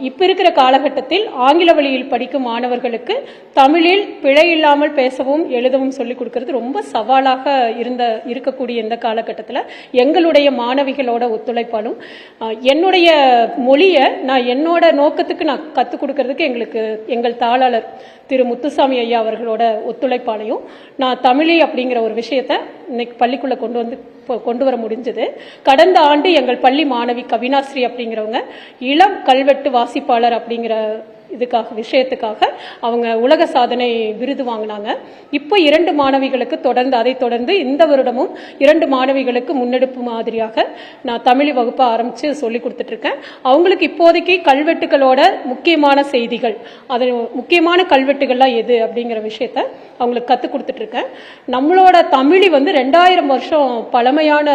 இப்போ இருக்கிற காலகட்டத்தில் ஆங்கில வழியில் படிக்கும் மாணவர்களுக்கு தமிழில் பிழை இல்லாமல் பேசவும் எழுதவும் சொல்லிக் கொடுக்கறது ரொம்ப சவாலாக இருக்கக்கூடிய இந்த காலகட்டத்தில் எங்களுடைய மாணவிகளோட ஒத்துழைப்பாலும் என்னுடைய மொழியை நான் என்னோட நோக்கத்துக்கு நான் கற்றுக் கொடுக்கறதுக்கு எங்கள் தாளாளர் திரு முத்துசாமி ஐயா அவர்களோட ஒத்துழைப்பாலையும் நான் தமிழி அப்படிங்கிற ஒரு விஷயத்தை இன்னைக்கு பள்ளிக்குள்ள கொண்டு வர முடிஞ்சது. கடந்த ஆண்டு எங்கள் பள்ளி மாணவி கவினாஸ்ரீ அப்படிங்கிறவங்க இளம் கல்வெட்டு வாசிப்பாளர் அப்படிங்கிற விஷயத்துக்காக அவங்க உலக சாதனை விருது வாங்கினாங்க. இப்போ 2 மாணவிகளுக்கு அதை தொடர்ந்து இந்த வருடமும் 2 மாணவிகளுக்கு முன்னெடுப்பு மாதிரியாக நான் தமிழ் வகுப்பை ஆரம்பிச்சு சொல்லி கொடுத்துட்டு இருக்கேன். அவங்களுக்கு இப்போதைக்கு கல்வெட்டுகளோட முக்கியமான செய்திகள், அது முக்கியமான கல்வெட்டுகள்லாம் எது அப்படிங்கிற விஷயத்த அவங்களுக்கு கற்றுக் கொடுத்துட்டு இருக்கேன். நம்மளோட தமிழி 2000 வருஷம் பழமையான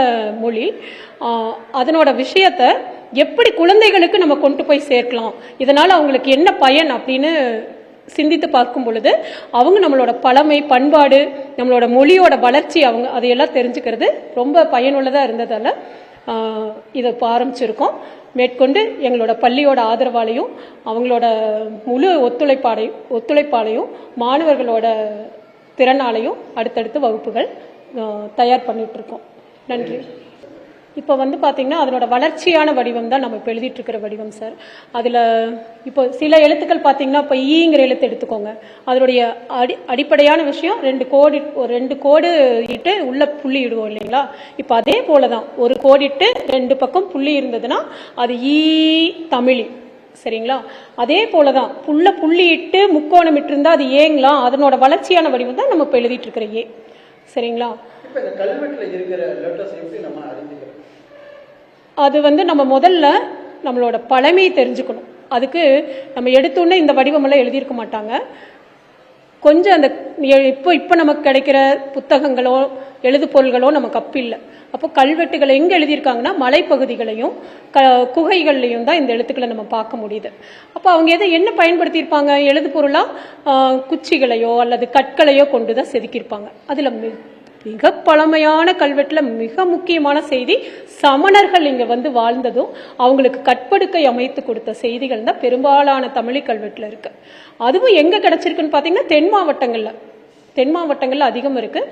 மொழி. அதனோட விஷயத்த எப்படி குழந்தைகளுக்கு நம்ம கொண்டு போய் சேர்க்கலாம், இதனால அவங்களுக்கு என்ன பயன் அப்படின்னு சிந்தித்து பார்க்கும் பொழுது அவங்க நம்மளோட பழமை பண்பாடு நம்மளோட மொழியோட வளர்ச்சி அதையெல்லாம் தெரிஞ்சுக்கிறது ரொம்ப பயனுள்ளதாக இருந்ததால இதை ஆரம்பிச்சிருக்கோம். மேற்கொண்டு எங்களோட பள்ளியோட ஆதரவாலையும் அவங்களோட முழு ஒத்துழைப்பாலையும் மாணவர்களோட திறனாலையும் அடுத்தடுத்து வகுப்புகள் தயார் பண்ணிட்டு இருக்கோம். நன்றி. இப்போ பார்த்தீங்கன்னா அதனோட வளர்ச்சியான வடிவம் தான் நம்ம இப்போ எழுதிட்டு இருக்கிற வடிவம் சார். அதில் இப்போ சில எழுத்துக்கள் பார்த்தீங்கன்னா இப்போ ஈங்கிற எழுத்து எடுத்துக்கோங்க. அதனுடைய அடிப்படையான விஷயம் 2 கோடு இட்டு உள்ள புள்ளி இடுவோம் இல்லைங்களா. இப்போ அதே போல தான் ஒரு கோடிட்டு 2 பக்கம் புள்ளி இருந்ததுன்னா அது ஈ தமிழி, சரிங்களா. அதே போலதான் புள்ளி இட்டு முக்கோணம் இட்டு இருந்தா அது ஏங்கலாம். அதனோட வளர்ச்சியான வடிவம் தான் நம்ம இப்போ எழுதிட்டு இருக்கிற ஏ, சரிங்களா. அது நம்ம முதல்ல நம்மளோட பழமையை தெரிஞ்சுக்கணும். அதுக்கு நம்ம எடுத்தோன்னே இந்த வடிவமெல்லாம் எழுதியிருக்க மாட்டாங்க. கொஞ்சம் அந்த இப்போ நமக்கு கிடைக்கிற புத்தகங்களோ எழுது பொருள்களோ நமக்கு அப்பில்லை. அப்போ கல்வெட்டுகளை எங்கே எழுதியிருக்காங்கன்னா மலைப்பகுதிகளையும் குகைகள்லையும் தான் இந்த எழுத்துக்களை நம்ம பார்க்க முடியுது. அப்போ அவங்க என்ன பயன்படுத்தியிருப்பாங்க, எழுது பொருளாக குச்சிகளையோ அல்லது கற்களையோ கொண்டு தான் செதுக்கியிருப்பாங்க. அதில் மிக பழமையான கல்வெட்டுல மிக முக்கியமான செய்தி சமணர்கள் இங்க வாழ்ந்ததும் அவங்களுக்கு கற்படுக்கை அமைத்து கொடுத்த செய்திகள் தான் பெரும்பாலான தமிழ் கல்வெட்டுல இருக்கு. அதுவும் எங்க கிடைச்சிருக்குன்னு பாத்தீங்கன்னா தென் மாவட்டங்கள்ல அதிகம் இருக்கு.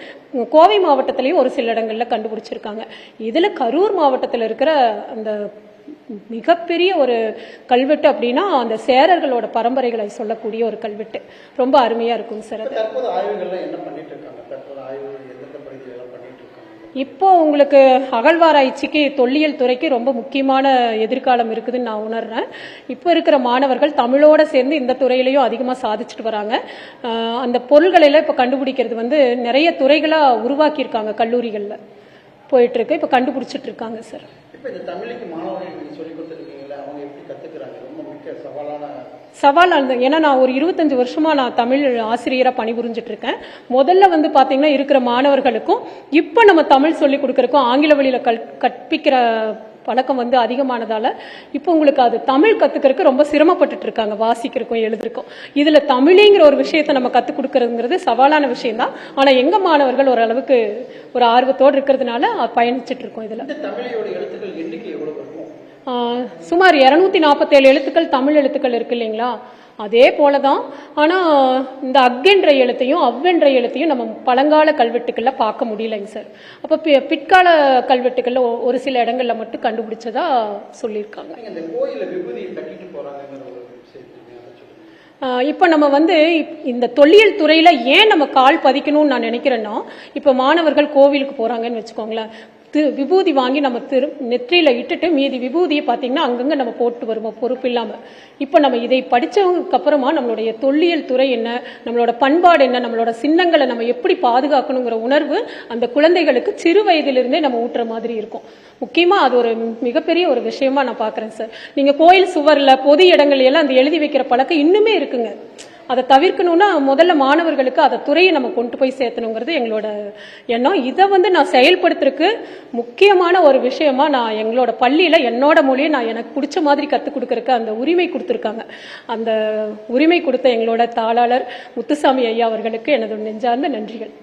கோவை மாவட்டத்திலையும் ஒரு சில இடங்கள்ல கண்டுபிடிச்சிருக்காங்க. இதுல கரூர் மாவட்டத்தில் இருக்கிற அந்த மிகப்பெரிய ஒரு கல்வெட்டு அப்படின்னா அந்த சேரர்களோட பரம்பரைகளை சொல்லக்கூடிய ஒரு கல்வெட்டு ரொம்ப அருமையா இருக்கும் சார். இப்போ உங்களுக்கு அகழ்வாராய்ச்சிக்கு தொல்லியல் துறைக்கு ரொம்ப முக்கியமான எதிர்காலம் இருக்குதுன்னு நான் உணர்றேன். இப்போ இருக்கிற மாணவர்கள் தமிழோட சேர்ந்து இந்த துறையிலையும் அதிகமாக சாதிச்சுட்டு வராங்க. அந்த பொருள்களெல்லாம் இப்போ கண்டுபிடிக்கிறது நிறைய துறைகளா உருவாக்கியிருக்காங்க. கல்லூரிகளில் போயிட்டு இருக்கு, இப்போ கண்டுபிடிச்சிட்டு இருக்காங்க சார். சவாலானது. ஏன்னா நான் ஒரு 25 வருஷமா நான் தமிழ் ஆசிரியரா பணிபுரிஞ்சிட்டு இருக்கேன். முதல்ல பாத்தீங்கன்னா இருக்கிற மாணவர்களுக்கும் இப்ப நம்ம தமிழ் சொல்லி கொடுக்கறதுக்கும் ஆங்கில வழியில கற்பிக்கிற பழக்கம் அதிகமானதால இப்போ உங்களுக்கு அது தமிழ் கத்துக்கிறதுக்கு ரொம்ப சிரமப்பட்டுட்டு இருக்காங்க, வாசிக்கிறதுக்கும் எழுதுறதுக்கும். இதுல தமிழிங்கிற ஒரு விஷயத்தை நம்ம கத்துக் கொடுக்கறதுங்கிறது சவாலான விஷயம் தான். ஆனா எங்க மாணவர்கள் ஓரளவுக்கு ஒரு ஆர்வத்தோடு இருக்கிறதுனால பயணிச்சுட்டு இருக்கோம். இதுல சுமார் 247 எழுத்துக்கள் தமிழ் எழுத்துக்கள் இருக்கு இல்லைங்களா. அதே போலதான். ஆனா இந்த அக்கென்ற எழுத்தையும் அவ்வென்ற எழுத்தையும் நம்ம பழங்கால கல்வெட்டுக்கள்ல பார்க்க முடியலைங்க சார். அப்ப பிற்கால கல்வெட்டுக்கள்ல ஒரு சில இடங்கள்ல மட்டும் கண்டுபிடிச்சதா சொல்லியிருக்காங்க. இப்ப நம்ம இந்த தொல்லியல் துறையில ஏன் நம்ம கால் பதிக்கணும்னு நான் நினைக்கிறேன்னா, இப்ப மாணவர்கள் கோவிலுக்கு போறாங்கன்னு வச்சுக்கோங்களேன், விபூதி வாங்கி நம்ம நெற்றியில இட்டுட்டு மீதி விபூதியை பார்த்தீங்கன்னா அங்கங்க நம்ம போட்டு வருவோம் பொறுப்பு இல்லாம. இப்ப நம்ம இதை படிச்சவங்களுக்கு அப்புறமா நம்மளுடைய தொல்லியல் துறை என்ன, நம்மளோட பண்பாடு என்ன, நம்மளோட சின்னங்களை நம்ம எப்படி பாதுகாக்கணுங்கிற உணர்வு அந்த குழந்தைகளுக்கு சிறு வயதிலிருந்தே நம்ம ஊட்டுற மாதிரி இருக்கும். முக்கியமா அது ஒரு மிகப்பெரிய ஒரு விஷயமா நான் பாக்குறேன் சார். நீங்க கோயில் சுவர்ல பொது இடங்கள்ல எல்லாம் அந்த எழுதி வைக்கிற பழக்கம் இன்னுமே இருக்குங்க. அதை தவிர்க்கணும்னா முதல்ல மாணவர்களுக்கு அதை துறையை நம்ம கொண்டு போய் சேர்த்தணுங்கிறது எங்களோட எண்ணம். இதை நான் செயல்படுத்துறதுக்கு முக்கியமான ஒரு விஷயமா நான் எங்களோட பள்ளியில என்னோட மொழியை நான் எனக்கு பிடிச்ச மாதிரி கற்றுக் கொடுக்கறதுக்கு அந்த உரிமை கொடுத்துருக்காங்க. அந்த உரிமை கொடுத்த எங்களோட தாளாளர் முத்துசாமி ஐயா அவர்களுக்கு எனது நெஞ்சார்ந்த நன்றிகள்.